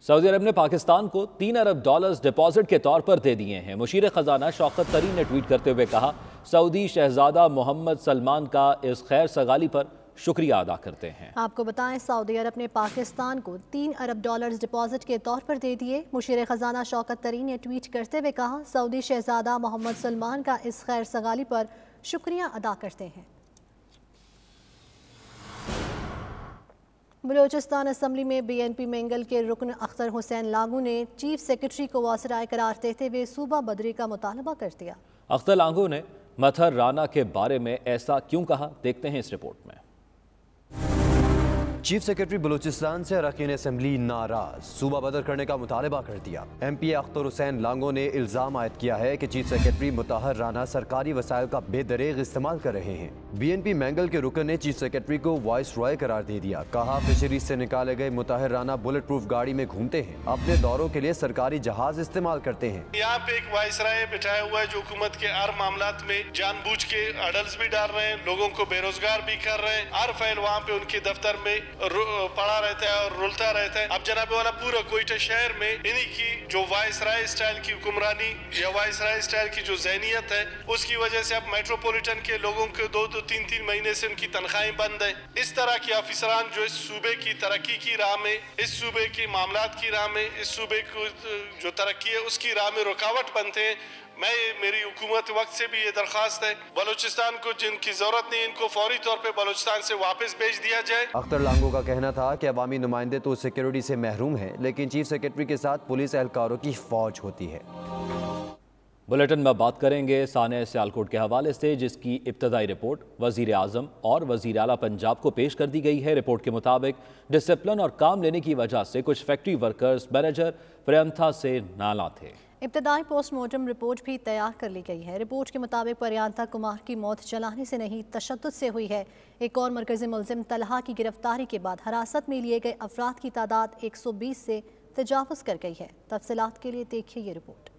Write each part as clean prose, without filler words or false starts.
سعودی عرب نے پاکستان کو $3 ارب ڈپازٹ کے طور پر دے دیے ہیں۔ مشیر خزانہ شوکت طرین نے ٹویٹ کرتے ہوئے کہا، سعودی شہزادہ محمد سلمان کا اس خیر سگالی پر شکریہ ادا کرتے ہیں۔ آپ کو بتائیں سعودی عرب نے پاکستان کو $3 ارب ڈپازٹ کے طور پر دے دیے۔ مشیر خزانہ شوکت طرین نے ٹویٹ کرتے ہوئے کہا، سعودی شہزادہ محمد سلمان کا اس خیر سگالی پر شکریہ ادا کرتے ہیں۔ بلوچستان اسمبلی میں بی این پی مینگل کے رکن اختر حسین لانگو نے چیف سیکرٹری کو وازرائے قرار دیتے ہوئے صوبہ بدری کا مطالبہ کر دیا۔ اختر لانگو نے متھر رانا کے بارے میں ایسا کیوں کہا، دیکھتے ہیں اس رپورٹ میں۔ چیف سیکرٹری بلوچستان سے اراکین اسمبلی ناراض، صوبہ بدر کرنے کا مطالبہ کر دیا۔ ایم پی اختر حسین لانگو نے الزام عائد کیا ہے کہ چیف سیکرٹری مطہر رانا سرکاری وسائل کا بے دریغ استعمال کر رہے ہیں۔ بی این پی مینگل کے رکن نے چیف سیکرٹری کو وائس رائے قرار دے دیا۔ کہا، فشریز سے نکالے گئے مطہر رانا بلٹ پروف گاڑی میں گھومتے ہیں، اپنے دوروں کے لیے سرکاری جہاز استعمال کرتے ہیں۔ یہاں پہ ایک وائس رائے بٹھایا ہوا ہے جو حکومت کے ہر معاملات میں جان بوجھ کے اڈلز بھی ڈال رہے ہیں، لوگوں کو بے روزگار بھی کر رہے ہیں، ہر فائل وہاں پہ ان کے دفتر میں پڑا رہتا ہے اور رلتا رہتا ہے۔ اب جناب والا پورا کوئٹہ شہر میں انہی کی جو وائس رائے اسٹائل کی حکمرانی یا وائس رائے اسٹائل کی جو ذہنیت ہے، اس کی وجہ سے اب میٹروپولیٹن کے لوگوں کے 2-3 مہینے سے ان کی تنخواہیں بند ہیں۔ اس طرح کے افسران جو اس صوبے کی ترقی کی راہ میں، اس صوبے کے معاملات کی راہ میں، اس صوبے کو جو ترقی ہے اس کی راہ میں رکاوٹ بنتے ہیں۔ میری حکومت وقت سے بھی یہ درخواست ہے، بلوچستان کو جن کی ضرورت نہیں ان کو فوری طور پہ بلوچستان سے واپس بھیج دیا جائے۔ اختر لانگو کا کہنا تھا کہ عوامی نمائندے تو سیکیورٹی سے محروم ہیں، لیکن چیف سیکرٹری کے ساتھ پولیس اہلکاروں کی فوج ہوتی ہے۔ بلیٹن میں بات کریں گے سانحہ سیالکوٹ کے حوالے سے، جس کی ابتدائی رپورٹ وزیر اعظم اور وزیر اعلیٰ پنجاب کو پیش کر دی گئی ہے۔ رپورٹ کے مطابق ڈسپلن اور کام لینے کی وجہ سے کچھ فیکٹری ورکرز مینیجر پریانتھا سے نالاں تھے۔ ابتدائی پوسٹ مارٹم رپورٹ بھی تیار کر لی گئی ہے۔ رپورٹ کے مطابق پریانتھا کمار کی موت جلانے سے نہیں، تشدد سے ہوئی ہے۔ ایک اور مرکزی ملزم طلحہ کی گرفتاری کے بعد حراست میں لیے گئے افراد کی تعداد 120 سے تجاوز کر گئی ہے۔ تفصیلات کے لیے دیکھیے یہ رپورٹ۔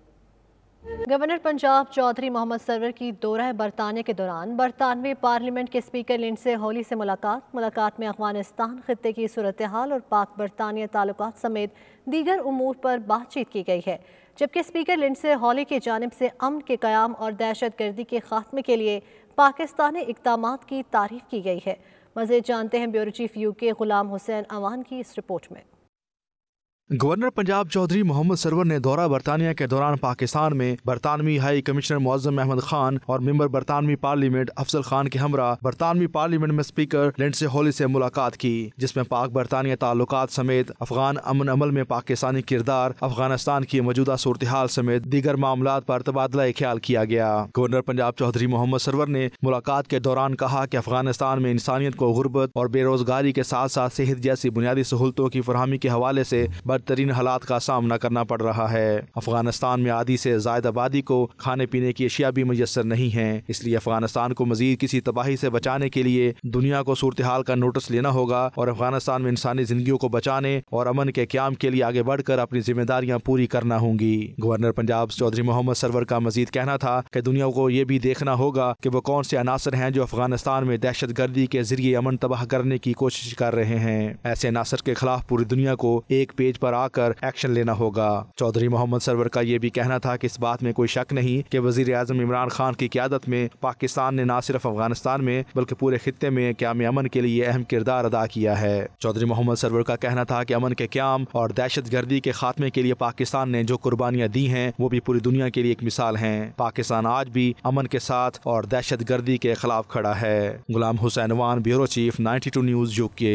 گورنر پنجاب چودھری محمد سرور کی دورہ برطانیہ کے دوران برطانوی پارلیمنٹ کے اسپیکر لنڈسے ہولی سے ملاقات میں افغانستان خطے کی صورتحال اور پاک برطانیہ تعلقات سمیت دیگر امور پر بات چیت کی گئی ہے، جبکہ اسپیکر لنڈسے ہولی کی جانب سے امن کے قیام اور دہشت گردی کے خاتمے کے لیے پاکستانی اقدامات کی تعریف کی گئی ہے۔ مزید جانتے ہیں بیورو چیف یو کے غلام حسین اوان کی اس رپورٹ میں۔ گورنر پنجاب چودھری محمد سرور نے دورہ برطانیہ کے دوران پاکستان میں برطانوی ہائی کمشنر معظم احمد خان اور ممبر برطانوی پارلیمنٹ افضل خان کے ہمراہ برطانوی پارلیمنٹ میں اسپیکر لنڈسے ہولی سے ملاقات کی، جس میں پاک برطانیہ تعلقات سمیت افغان امن عمل میں پاکستانی کردار، افغانستان کی موجودہ صورتحال سمیت دیگر معاملات پر تبادلہ خیال کیا گیا۔ گورنر پنجاب چودھری محمد سرور نے ملاقات کے دوران کہا کہ افغانستان میں انسانیت کو غربت اور بے روزگاری کے ساتھ ساتھ صحت جیسی بنیادی سہولتوں کی فراہمی کے حوالے سے بدترین حالات کا سامنا کرنا پڑ رہا ہے۔ افغانستان میں آدھی سے زائد آبادی کو کھانے پینے کی اشیاء بھی میسر نہیں ہیں، اس لیے افغانستان کو مزید کسی تباہی سے بچانے کے لیے دنیا کو صورتحال کا نوٹس لینا ہوگا اور افغانستان میں انسانی زندگیوں کو بچانے اور امن کے قیام کے لیے آگے بڑھ کر اپنی ذمہ داریاں پوری کرنا ہوں گی۔ گورنر پنجاب چودھری محمد سرور کا مزید کہنا تھا کہ دنیا کو یہ بھی دیکھنا ہوگا کہ وہ کون سے عناصر ہیں جو افغانستان میں دہشت گردی کے ذریعے امن تباہ کرنے کی کوشش کر رہے ہیں۔ ایسے عناصر کے خلاف پوری دنیا کو ایک پیج پر آ کر ایکشن لینا ہوگا۔ چودھری محمد سرور کا یہ بھی کہنا تھا کہ اس بات میں کوئی شک نہیں کہ وزیر اعظم عمران خان کی قیادت میں پاکستان نے نہ صرف افغانستان میں بلکہ پورے خطے میں قیام امن کے لیے اہم کردار ادا کیا ہے۔ چودھری محمد سرور کا کہنا تھا کہ امن کے قیام اور دہشت گردی کے خاتمے کے لیے پاکستان نے جو قربانیاں دی ہیں وہ بھی پوری دنیا کے لیے ایک مثال ہیں۔ پاکستان آج بھی امن کے ساتھ اور دہشت گردی کے خلاف کھڑا ہے۔ غلام حسین وان، بیورو چیف، 92 نیوز، UK۔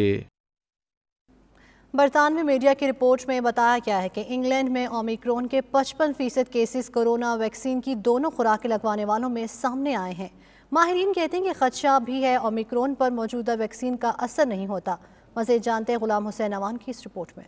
برطانوی میڈیا کی رپورٹ میں بتایا گیا ہے کہ انگلینڈ میں اومیکرون کے 55% کیسز کورونا ویکسین کی دونوں خوراکیں لگوانے والوں میں سامنے آئے ہیں۔ ماہرین کہتے ہیں کہ خدشہ بھی ہے اومیکرون پر موجودہ ویکسین کا اثر نہیں ہوتا۔ مزید جانتے ہیں غلام حسین اوان کی اس رپورٹ میں۔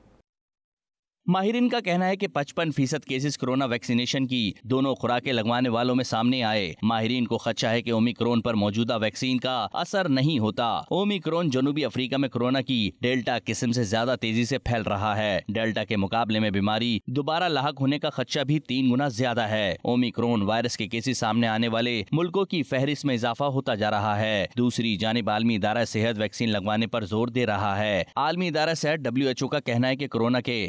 ماہرین کا کہنا ہے کہ 55% کیسز کرونا ویکسینیشن کی دونوں خوراکیں لگوانے والوں میں سامنے آئے۔ ماہرین کو خدشہ ہے کہ اومیکرون پر موجودہ ویکسین کا اثر نہیں ہوتا۔ اومیکرون جنوبی افریقہ میں کرونا کی ڈیلٹا قسم سے زیادہ تیزی سے پھیل رہا ہے۔ ڈیلٹا کے مقابلے میں بیماری دوبارہ لاحق ہونے کا خدشہ بھی 3 گنا زیادہ ہے۔ اومیکرون وائرس کے کیسز سامنے آنے والے ملکوں کی فہرست میں اضافہ ہوتا جا رہا ہے۔ دوسری جانب عالمی ادارہ صحت ویکسین لگوانے پر زور دے رہا ہے۔ عالمی ادارہ صحت WHO کا کہنا ہے کہ کرونا کے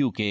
UK।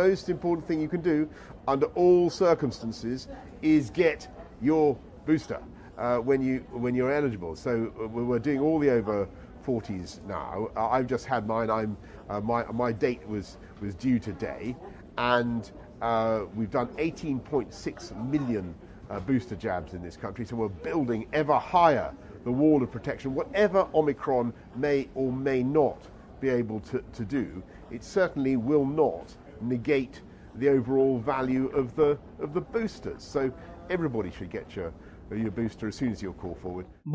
Most important thing you can do under all circumstances is get your booster when you're eligible. So we're doing all the over 40s now. I've just had mine. My date was due today, and we've done 18.6 million booster jabs in this country. So we're building ever higher the wall of protection. Whatever Omicron may or may not be able to do, it certainly will not negate the overall value of the boosters. So everybody should get your booster as soon as you're called forward.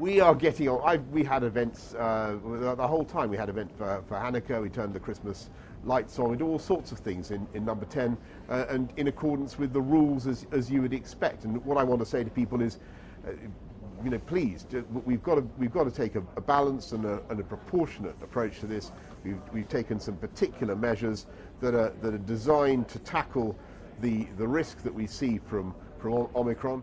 We are getting on. We had events the whole time. We had events for Hanukkah. We turned the Christmas lights on. We do all sorts of things in number 10 and in accordance with the rules as you would expect. And what I want to say to people is, please, we've got to take a balanced and a proportionate approach to this. We've taken some particular measures that are designed to tackle the risk that we see from Omicron.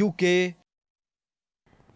UK।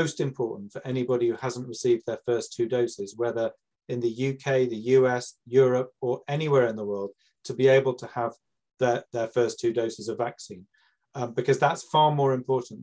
most important for anybody who hasn't received their first 2 doses, whether in the UK, the US, Europe, or anywhere in the world, to be able to have their first 2 doses of vaccine, because that's far more important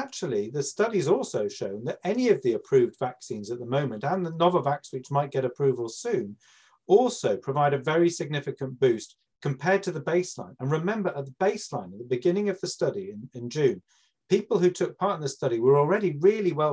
Actually, the studies also shown that any of the approved vaccines at the moment, and the Novavax, which might get approval soon, also provide a very significant boost compared to the baseline. And remember, at the baseline, at the beginning of the study in June, people who took part in the study were already really well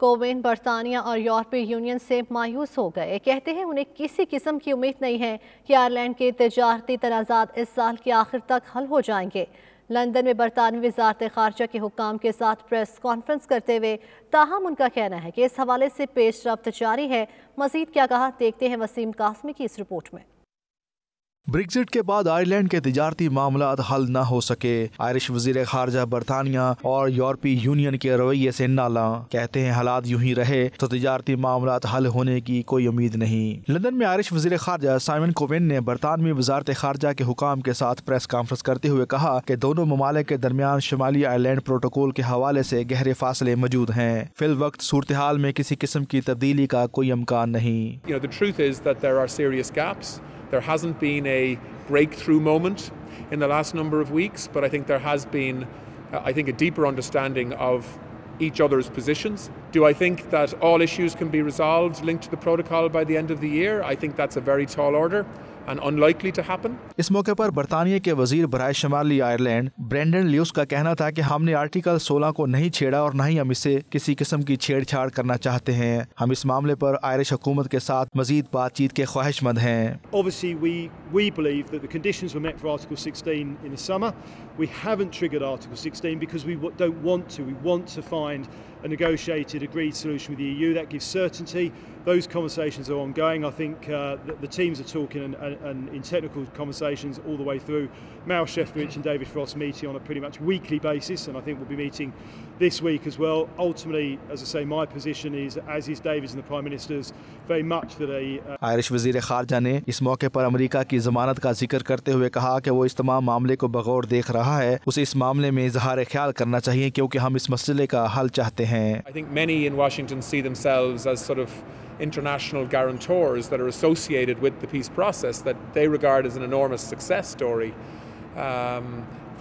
CoWIN برطانیہ اور یورپی union سے مایوس ہو گئے. کہتے ہیں انہیں کسی قسم کی امید نہیں ہے کہ آئرلینڈ کے تجارتی تنازعات اس سال کے آخر تک حل ہو جائیں گے. لندن میں برطانوی وزارت خارجہ کے حکام کے ساتھ پریس کانفرنس کرتے ہوئے تاہم ان کا کہنا ہے کہ اس حوالے سے پیش رفت جاری ہے. مزید کیا کہا دیکھتے ہیں وسیم قاسمی کی اس رپورٹ میں. بریگزٹ کے بعد آئرلینڈ کے تجارتی معاملات حل نہ ہو سکے. آئرش وزیر خارجہ برطانیہ اور یورپی یونین کے رویے سے نالاں. کہتے ہیں حالات یوں ہی رہے تو تجارتی معاملات حل ہونے کی کوئی امید نہیں. لندن میں آئرش وزیر خارجہ سائمن کووین نے برطانوی وزارت خارجہ کے حکام کے ساتھ پریس کانفرنس کرتے ہوئے کہا کہ دونوں ممالک کے درمیان شمالی آئرلینڈ پروٹوکول کے حوالے سے گہرے فاصلے موجود ہیں. فی الوقت صورتحال میں کسی قسم کی تبدیلی کا کوئی امکان نہیں. The truth is that there are serious gaps. There hasn't been a breakthrough moment in the last number of weeks, but I think there has been, a deeper understanding of each other's positions. Do I think that all issues can be resolved linked to the protocol by the end of the year? I think that's a very tall order and unlikely to happen. اس موقع پر برطانیہ کے وزیر برائے شمالی Ireland Brendan Lewis کا کہنا تھا کہ ہم نے آرٹیکل 16 کو نہیں چھیڑا اور نہ ہی ہم اسے کسی قسم کی چھیڑ چھاڑ کرنا چاہتے ہیں. ہم اس معاملے پر آئرش حکومت کے ساتھ مزید بات چیت کے خواہش مند ہیں. Obviously we believe that the conditions were met for Article 16 in the summer. We haven't triggered Article 16 because we don't want to. We want to find a negotiated, agreed solution with the EU. That gives certainty. Those conversations are ongoing. I think the teams are talking and in technical conversations all the way through. Mal Shefmovich and David Frost meeting on a pretty much weekly basis, and I think we'll be meeting this week as well. Ultimately, as I say, my position is, as is David's and the Prime Minister's, very much that Irish وزیر خارجہ نے اس موقع پر امریکہ کی ضمانت کا ذکر کرتے ہوئے کہا کہ وہ اس تمام معاملے کو بغور دیکھ رہا ہے. اسے اس معاملے میں اظہار خیال کرنا چاہیے کیونکہ ہم اس مسئلے کا حل چاہتے ہیں. I think many in Washington see themselves as sort of international guarantors that are associated with the peace process that they regard as an enormous success story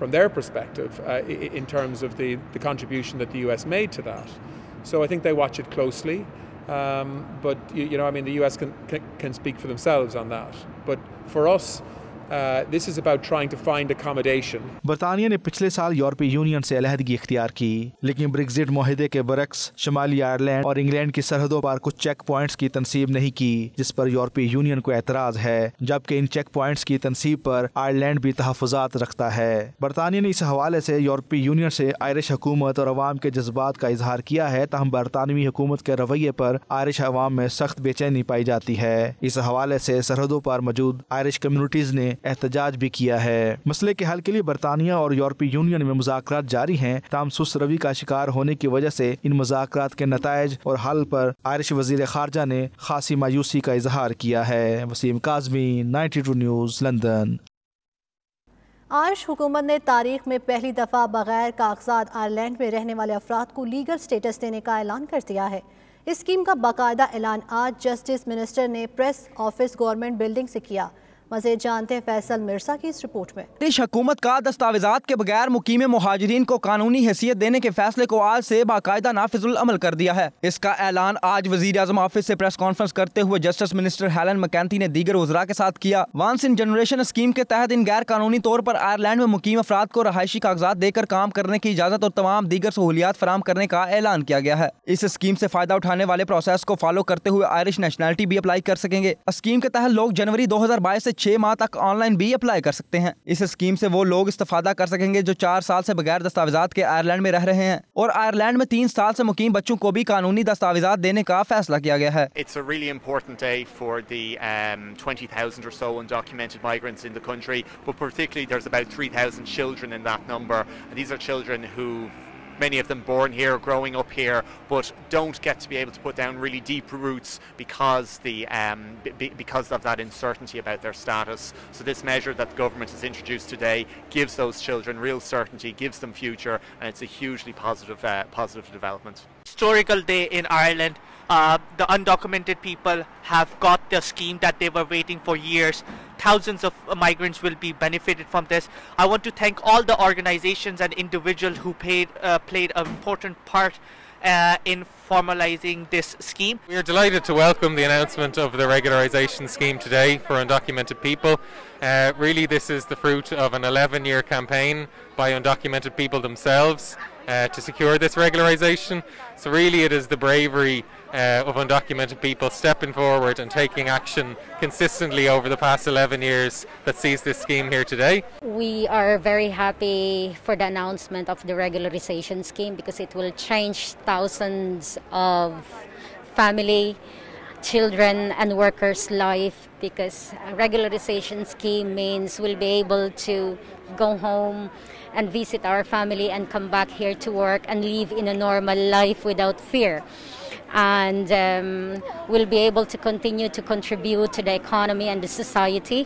from their perspective in terms of the contribution that the US made to that. So I think they watch it closely. But the US can speak for themselves on that. But for us, this is about trying to find accommodation. برطانیہ نے پچھلے سال یورپی union سے علیحدگی اختیار کی، لیکن بریگزٹ معاہدے کے برعکس شمالی آئرلینڈ اور انگلینڈ کی سرحدوں پر کچھ چیک پوائنٹس کی تنصیب نہیں کی، جس پر یورپی یونین کو اعتراض ہے، جبکہ ان چیک پوائنٹس کی تنصیب پر آئرلینڈ بھی تحفظات رکھتا ہے. برطانیہ نے اس حوالے سے یورپی یونین سے آئرش حکومت اور عوام کے جذبات کا اظہار کیا ہے، تاہم برطانوی حکومت کے رویے پر آئرش عوام میں سخت بے چینی پائی جاتی ہے. اس حوالے سے سرحدوں پر موجود آئرش کمیونٹیز نے احتجاج بھی کیا ہے. مسئلے کے حل کے لیے برطانیہ اور یورپی یونین میں مذاکرات جاری ہیں، تاہم سست روی کا شکار ہونے کی وجہ سے ان مذاکرات کے نتائج اور حل پر آئرش وزیر خارجہ نے خاصی مایوسی کا اظہار کیا ہے. Wasim Kazmi, 92 news, London. Irish حکومت نے تاریخ میں پہلی دفعہ بغیر کاغذات آئرلینڈ میں رہنے والے افراد کو لیگل سٹیٹس دینے کا اعلان کر دیا ہے. اس اسکیم کا باقاعدہ اعلان آج جسٹس منسٹر نے پریس آفس گورنمنٹ بلڈنگ سے کیا. مزید جانتے ہیں فیصل مرزا کی اس رپورٹ میں. آئرش حکومت کا دستاویزات کے بغیر مقیم مہاجرین کو قانونی حیثیت دینے کے فیصلے کو آج سے باقاعدہ نافذ العمل کر دیا ہے. اس کا اعلان آج وزیر اعظم آفس سے پریس کانفرنس کرتے ہوئے جسٹس منسٹر ہیلن مکینتی نے دیگر وزراء کے ساتھ کیا. وانس ان جنریشن اسکیم کے تحت ان غیر قانونی طور پر آئرلینڈ میں مقیم افراد کو رہائشی کاغذات دے کر کام کرنے کی اجازت اور تمام دیگر سہولیات فراہم کرنے کا اعلان کیا گیا ہے. اس اسکیم سے فائدہ اٹھانے والے پروسیس کو فالو کرتے ہوئے آئرش نیشنلٹی بھی اپلائی کر سکیں گے. اسکیم کے تحت لوگ جنوری 2022 سے 6 ماہ تک آن لائن بھی اپلائی کر سکتے ہیں. اس اسکیم سے وہ لوگ استفادہ کر سکیں گے جو 4 سال سے بغیر دستاویزات کے آئرلینڈ میں رہ رہے ہیں، اور آئرلینڈ میں 3 سال سے مقیم بچوں کو بھی قانونی دستاویزات دینے کا فیصلہ کیا گیا ہے. It's a really important day for the 20,000 or so undocumented migrants in the country, but particularly there's about 3,000 children in that number, and these are children who many of them born here, growing up here, but don't get to be able to put down really deep roots because because of that uncertainty about their status. So this measure that the government has introduced today gives those children real certainty, gives them future, and it's a hugely positive development. Historical day in Ireland. The undocumented people have got the scheme that they were waiting for years. Thousands of migrants will be benefited from this. I want to thank all the organizations and individuals who played an important part in formalizing this scheme. We are delighted to welcome the announcement of the regularization scheme today for undocumented people. Really, this is the fruit of an 11-year campaign by undocumented people themselves. to secure this regularisation. So really it is the bravery of undocumented people stepping forward and taking action consistently over the past 11 years that sees this scheme here today. We are very happy for the announcement of the regularization scheme because it will change thousands of family, children and workers' life, because a regularization scheme means we'll be able to go home and visit our family and come back here to work and live in a normal life without fear. And we'll be able to continue to contribute to the economy and the society.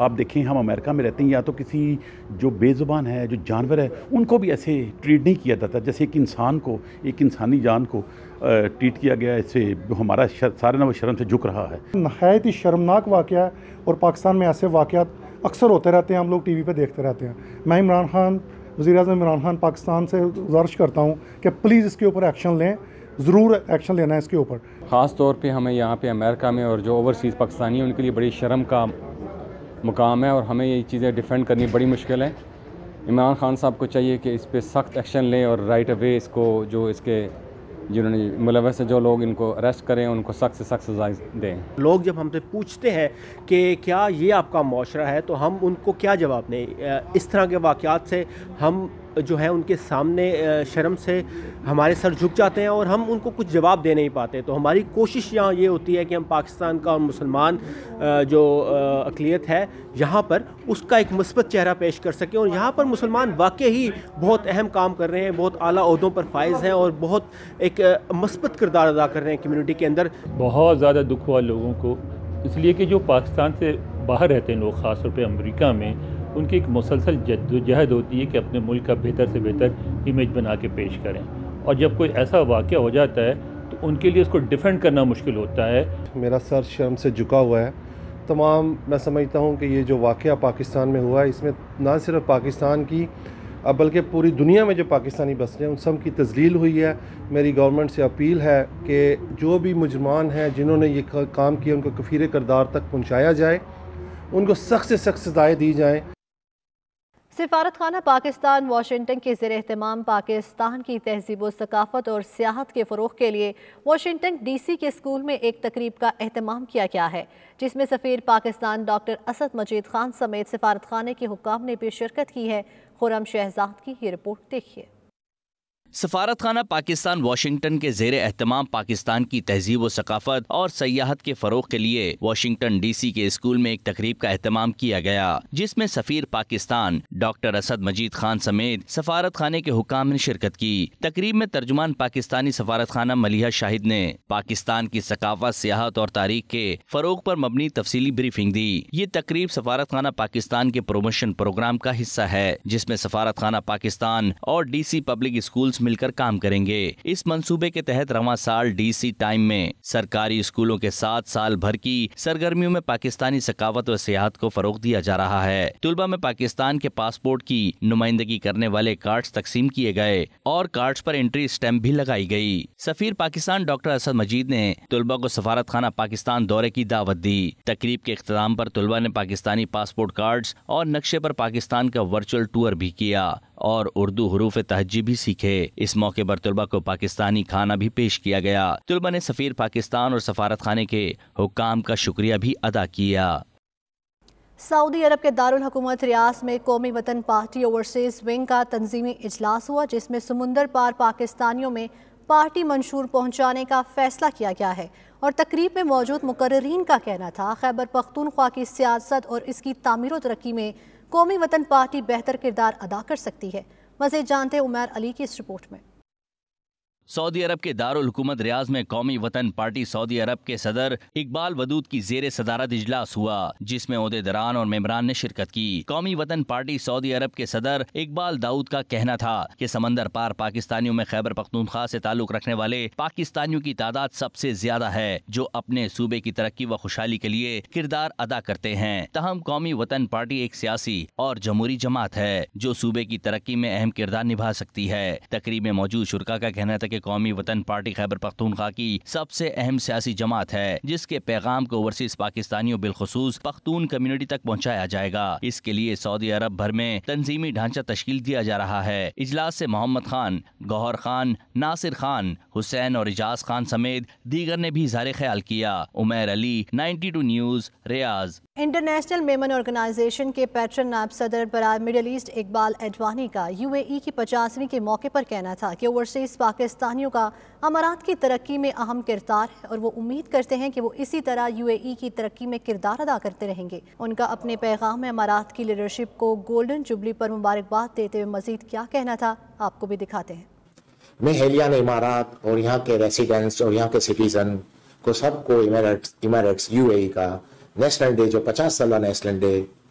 آپ دیکھیں ہم امریکہ میں رہتے ہیں، یا تو کسی جو بے زبان ہے، جو جانور ہے، ان کو بھی ایسے ٹریٹ نہیں کیا جاتا جیسے ایک انسان کو، ایک انسانی جان کو ٹریٹ کیا گیا. اس سے ہمارا سارے نہ وہ شرم سے جھک رہا ہے. نہایت ہی شرمناک واقعہ ہے اور پاکستان میں ایسے واقعات اکثر ہوتے رہتے ہیں، ہم لوگ ٹی وی پہ دیکھتے رہتے ہیں. میں عمران خان، وزیر اعظم عمران خان پاکستان سے گزارش کرتا ہوں کہ پلیز اس کے اوپر ایکشن لیں، ضرور ایکشن لینا ہے اس کے اوپر. خاص طور پہ ہمیں یہاں پہ امریکہ میں اور جو اوورسیز پاکستانی ہیں ان کے لیے بڑی شرم کا مقام ہے اور ہمیں یہ چیزیں ڈیفینڈ کرنی بڑی مشکل ہے. عمران خان صاحب کو چاہیے کہ اس پہ سخت ایکشن لیں اور رائٹ اوے اس کو جو اس کے جنہوں نے ملوث ہیں جو لوگ ان کو اریسٹ کریں ان کو سخت سے سخت سزا دیں. لوگ جب ہم سے پوچھتے ہیں کہ کیا یہ آپ کا معاشرہ ہے تو ہم ان کو کیا جواب دیں؟ اس طرح کے واقعات سے ہم جو ہے ان کے سامنے شرم سے ہمارے سر جھک جاتے ہیں اور ہم ان کو کچھ جواب دے نہیں پاتے. تو ہماری کوشش یہاں یہ ہوتی ہے کہ ہم پاکستان کا اور مسلمان جو اقلیت ہے یہاں پر اس کا ایک مثبت چہرہ پیش کر سکیں. اور یہاں پر مسلمان واقعی بہت اہم کام کر رہے ہیں، بہت اعلیٰ عہدوں پر فائز ہیں اور بہت ایک مثبت کردار ادا کر رہے ہیں کمیونٹی کے اندر. بہت زیادہ دکھ ہوا لوگوں کو، اس لیے کہ جو پاکستان سے باہر رہتے ہیں لوگ، خاص طور پہ امریکہ میں، ان کی ایک مسلسل جدوجہد ہوتی ہے کہ اپنے ملک کا بہتر سے بہتر امیج بنا کے پیش کریں، اور جب کوئی ایسا واقعہ ہو جاتا ہے تو ان کے لیے اس کو ڈیفینڈ کرنا مشکل ہوتا ہے. میرا سر شرم سے جھکا ہوا ہے. تمام میں سمجھتا ہوں کہ یہ جو واقعہ پاکستان میں ہوا ہے اس میں نہ صرف پاکستان کی بلکہ پوری دنیا میں جو پاکستانی بس رہے ہیں ان سب کی تذلیل ہوئی ہے. میری گورنمنٹ سے اپیل ہے کہ جو بھی مجرمان ہیں جنہوں نے یہ کام کیا ان کو کفیر کردار تک پہنچایا جائے، ان کو سخت سے سخت سزائیں دی جائیں. سفارت خانہ پاکستان واشنگٹن کے زیر اہتمام پاکستان کی تہذیب و ثقافت اور سیاحت کے فروغ کے لیے واشنگٹن ڈی سی کے اسکول میں ایک تقریب کا اہتمام کیا گیا ہے، جس میں سفیر پاکستان ڈاکٹر اسد مجید خان سمیت سفارت خانے کے حکام نے بھی شرکت کی ہے. خرم شہزاد کی یہ رپورٹ دیکھیے. سفارت خانہ پاکستان واشنگٹن کے زیر اہتمام پاکستان کی تہذیب و ثقافت اور سیاحت کے فروغ کے لیے واشنگٹن ڈی سی کے اسکول میں ایک تقریب کا اہتمام کیا گیا، جس میں سفیر پاکستان ڈاکٹر اسد مجید خان سمیت سفارت خانے کے حکام نے شرکت کی. تقریب میں ترجمان پاکستانی سفارت خانہ ملیحہ شاہد نے پاکستان کی ثقافت، سیاحت اور تاریخ کے فروغ پر مبنی تفصیلی بریفنگ دی. یہ تقریب سفارت خانہ پاکستان کے پروموشن پروگرام کا حصہ ہے، جس میں سفارت خانہ پاکستان اور ڈی سی پبلک اسکولز مل کر کام کریں گے. اس منصوبے کے تحت رواں سال ڈی سی ٹائم میں سرکاری اسکولوں کے ساتھ سال بھر کی سرگرمیوں میں پاکستانی ثقافت و سیاحت کو فروغ دیا جا رہا ہے. طلبہ میں پاکستان کے پاسپورٹ کی نمائندگی کرنے والے کارڈز تقسیم کیے گئے اور کارڈز پر انٹری اسٹیمپ بھی لگائی گئی. سفیر پاکستان ڈاکٹر اسد مجید نے طلبہ کو سفارت خانہ پاکستان دورے کی دعوت دی. تقریب کے اختتام پر طلبہ نے پاکستانی پاسپورٹ کارڈز اور نقشے پر پاکستان کا ورچوئل ٹور بھی کیا اور اردو حروف تہجی بھی سیکھے. اس موقع پر طلبہ کو پاکستانی کھانا بھی پیش کیا گیا. طلبہ نے سفیر پاکستان اور سفارت خانے کے حکام کا شکریہ بھی ادا کیا. سعودی عرب کے دارالحکومت ریاض میں قومی وطن پارٹی اوورسیز ونگ کا تنظیمی اجلاس ہوا، جس میں سمندر پار پاکستانیوں میں پارٹی منشور پہنچانے کا فیصلہ کیا گیا ہے. اور تقریب میں موجود مقررین کا کہنا تھا خیبر پختونخوا کی سیاست اور اس کی تعمیر و ترقی میں قومی وطن پارٹی بہتر کردار ادا کر سکتی ہے. مزید جانتے عمیر علی کی اس رپورٹ میں. سعودی عرب کے دارالحکومت ریاض میں قومی وطن پارٹی سعودی عرب کے صدر اقبال ودود کی زیر صدارت اجلاس ہوا، جس میں عہدیداران اور ممبران نے شرکت کی. قومی وطن پارٹی سعودی عرب کے صدر اقبال داؤد کا کہنا تھا کہ سمندر پار پاکستانیوں میں خیبر پختونخوا سے تعلق رکھنے والے پاکستانیوں کی تعداد سب سے زیادہ ہے، جو اپنے صوبے کی ترقی و خوشحالی کے لیے کردار ادا کرتے ہیں. تاہم قومی وطن پارٹی ایک سیاسی اور جمہوری جماعت ہے جو صوبے کی ترقی میں اہم کردار نبھا سکتی ہے. تقریب میں موجود شرکا کا کہنا تھا کہ قومی وطن پارٹی خیبر پختونخوا کی سب سے اہم سیاسی جماعت ہے، جس کے پیغام کو اوورسیز پاکستانیوں بالخصوص پختون کمیونٹی تک پہنچایا جائے گا. اس کے لیے سعودی عرب بھر میں تنظیمی ڈھانچہ تشکیل دیا جا رہا ہے. اجلاس سے محمد خان، گوہر خان، ناصر خان، حسین اور اجاز خان سمیت دیگر نے بھی اظہار خیال کیا. عمیر علی، 92 نیوز، ریاض. انٹرنیشنل میمن آرگنائزیشن کے پیٹرن نائب صدر برائے مڈل ایسٹ اقبال اڈوانی کا UAE کی 50ویں کے موقع پر کہنا تھا کہ اوورسیز پاکستانیوں کا امارات کی ترقی میں اہم کردار ہے اور وہ امید کرتے ہیں کہ وہ اسی طرح UAE کی ترقی میں کردار ادا کرتے رہیں گے. ان کا اپنے پیغام میں امارات کی لیڈرشپ کو گولڈن جوبلی پر مبارکباد دیتے ہوئے مزید کیا کہنا تھا آپ کو بھی دکھاتے ہیں. میں اہلیان امارات اور یہاں کے ریسیڈنٹس اور یہاں کے سٹیزن کو سب کو امارٹس UAE کا نیشنل ڈے جو 50 سالہ نیشنل ڈے